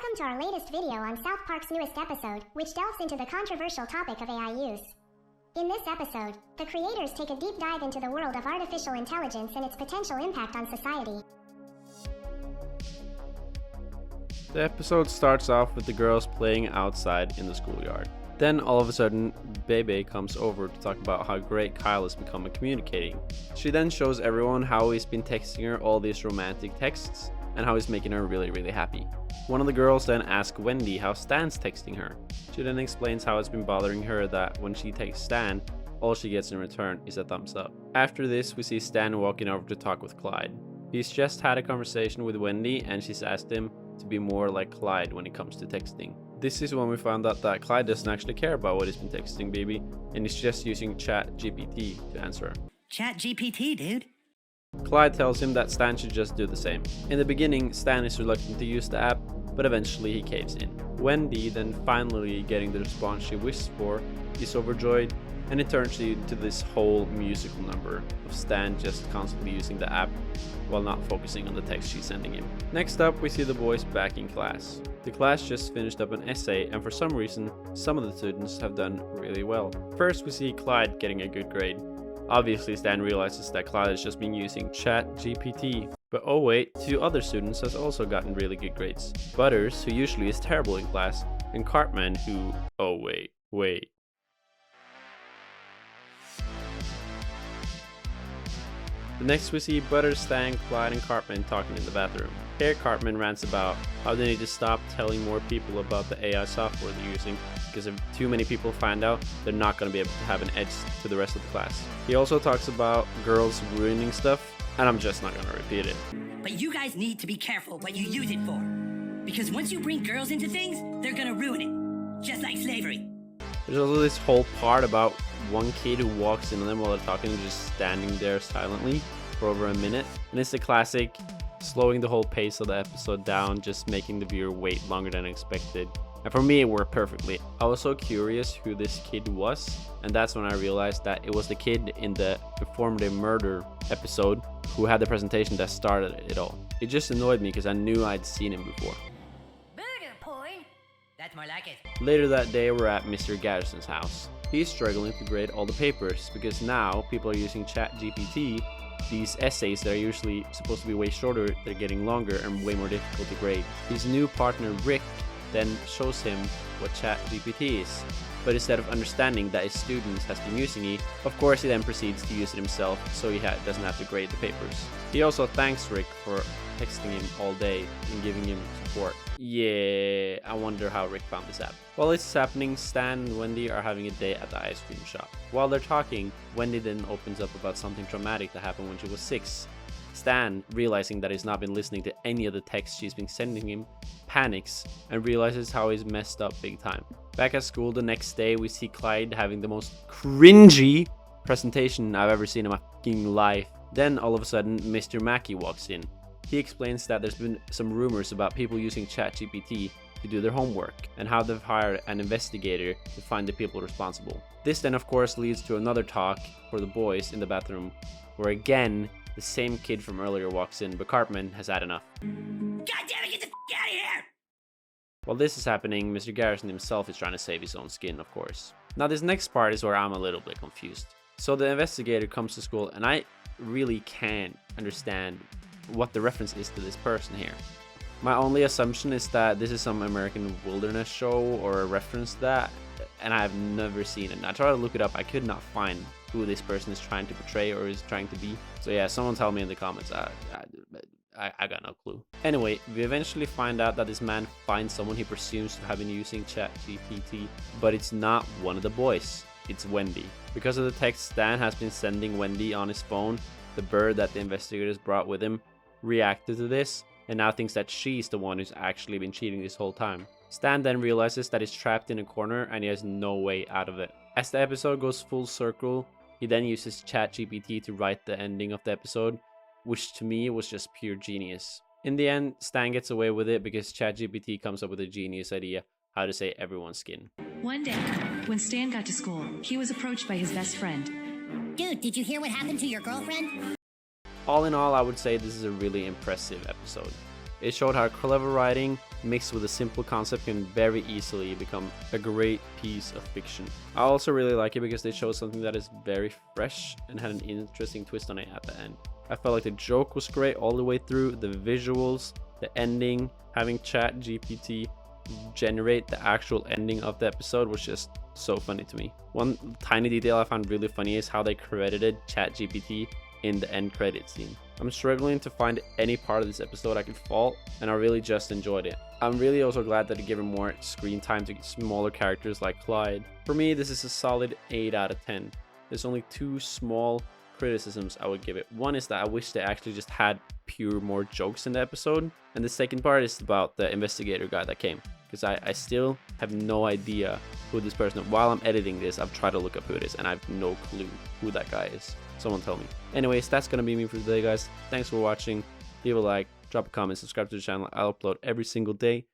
Welcome to our latest video on South Park's newest episode, which delves into the controversial topic of AI use. In this episode, the creators take a deep dive into the world of artificial intelligence and its potential impact on society. The episode starts off with the girls playing outside in the schoolyard. Then all of a sudden, Bebe comes over to talk about how great Kyle has become at communicating. She then shows everyone how he's been texting her all these romantic texts and how he's making her really happy. One of the girls then asks Wendy how Stan's texting her. She then explains how it's been bothering her that when she texts Stan, all she gets in return is a thumbs up. After this, we see Stan walking over to talk with Clyde. He's just had a conversation with Wendy and she's asked him to be more like Clyde when it comes to texting. This is when we found out that Clyde doesn't actually care about what he's been texting Baby, and he's just using chatgpt to answer her. ChatGPT, dude. Clyde tells him that Stan should just do the same. In the beginning, Stan is reluctant to use the app, but eventually he caves in. Wendy, then finally getting the response she wished for, is overjoyed, and it turns into this whole musical number of Stan just constantly using the app while not focusing on the text she's sending him. Next up, we see the boys back in class. The class just finished up an essay, and for some reason, some of the students have done really well. First, we see Clyde getting a good grade. Obviously, Stan realizes that Clyde has just been using ChatGPT. But oh wait, two other students has also gotten really good grades. Butters, who usually is terrible in class, and Cartman, who... oh wait. The next we see Butters, Stan, Clyde, and Cartman talking in the bathroom. Here Cartman rants about how they need to stop telling more people about the AI software they're using, because if too many people find out, they're not going to be able to have an edge to the rest of the class. He also talks about girls ruining stuff, and I'm just not going to repeat it. But you guys need to be careful what you use it for. Because once you bring girls into things, they're going to ruin it. Just like slavery. There's also this whole part about one kid who walks in on them while they're talking and just standing there silently for over a minute. And it's the classic slowing the whole pace of the episode down, just making the viewer wait longer than expected. And for me, it worked perfectly. I was so curious who this kid was, and that's when I realized that it was the kid in the informative murder episode who had the presentation that started it all. It just annoyed me because I knew I'd seen him before. Burger point. That's more like it. Later that day, we're at Mr. Garrison's house. He's struggling to grade all the papers because now people are using ChatGPT. These essays that are usually supposed to be way shorter, they're getting longer and way more difficult to grade. His new partner Rick then shows him what ChatGPT is, but instead of understanding that his student has been using it, of course he then proceeds to use it himself so he doesn't have to grade the papers. He also thanks Rick for texting him all day and giving him support. Yeah, I wonder how Rick found this app. While this is happening, Stan and Wendy are having a date at the ice cream shop. While they're talking, Wendy then opens up about something traumatic that happened when she was 6. Stan, realizing that he's not been listening to any of the texts she's been sending him, panics and realizes how he's messed up big time. Back at school the next day, we see Clyde having the most cringy presentation I've ever seen in my fucking life. Then all of a sudden, Mr. Mackey walks in. He explains that there's been some rumors about people using ChatGPT to do their homework and how they've hired an investigator to find the people responsible. This then of course leads to another talk for the boys in the bathroom, where again the same kid from earlier walks in, but Cartman has had enough. God damn it, get the f*** out of here! While this is happening, Mr. Garrison himself is trying to save his own skin, of course. Now this next part is where I'm a little bit confused. So the investigator comes to school and I really can't understand what the reference is to this person here. My only assumption is that this is some American wilderness show or a reference to that, and I have never seen it. I tried to look it up, I could not find who this person is trying to portray or is trying to be. So yeah, someone tell me in the comments. I got no clue. Anyway, we eventually find out that this man finds someone he presumes to have been using ChatGPT, but it's not one of the boys, it's Wendy. Because of the text Stan has been sending Wendy on his phone, the bird that the investigators brought with him reacted to this and now thinks that she's the one who's actually been cheating this whole time. Stan then realizes that he's trapped in a corner and he has no way out of it. As the episode goes full circle, he then uses ChatGPT to write the ending of the episode, which to me was just pure genius. In the end, Stan gets away with it because ChatGPT comes up with a genius idea how to say everyone's skin. One day, when Stan got to school, he was approached by his best friend. Dude, did you hear what happened to your girlfriend? All in all, I would say this is a really impressive episode. It showed how clever writing mixed with a simple concept can very easily become a great piece of fiction. I also really like it because they showed something that is very fresh and had an interesting twist on it at the end. I felt like the joke was great all the way through, the visuals, the ending, having ChatGPT generate the actual ending of the episode was just so funny to me. One tiny detail I found really funny is how they credited ChatGPT in the end credit scene. I'm struggling to find any part of this episode I could fault, and I really just enjoyed it. I'm really also glad that it gave more screen time to smaller characters like Clyde. For me, this is a solid 8 out of 10. There's only 2 small criticisms I would give it. One is that I wish they actually just had pure more jokes in the episode, and the second part is about the investigator guy that came, because I still have no idea who this person is. While I'm editing this, I've tried to look up who it is and I have no clue who that guy is. Someone tell me. Anyways, that's gonna be me for today, guys. Thanks for watching. Leave a like, drop a comment, subscribe to the channel. I'll upload every single day.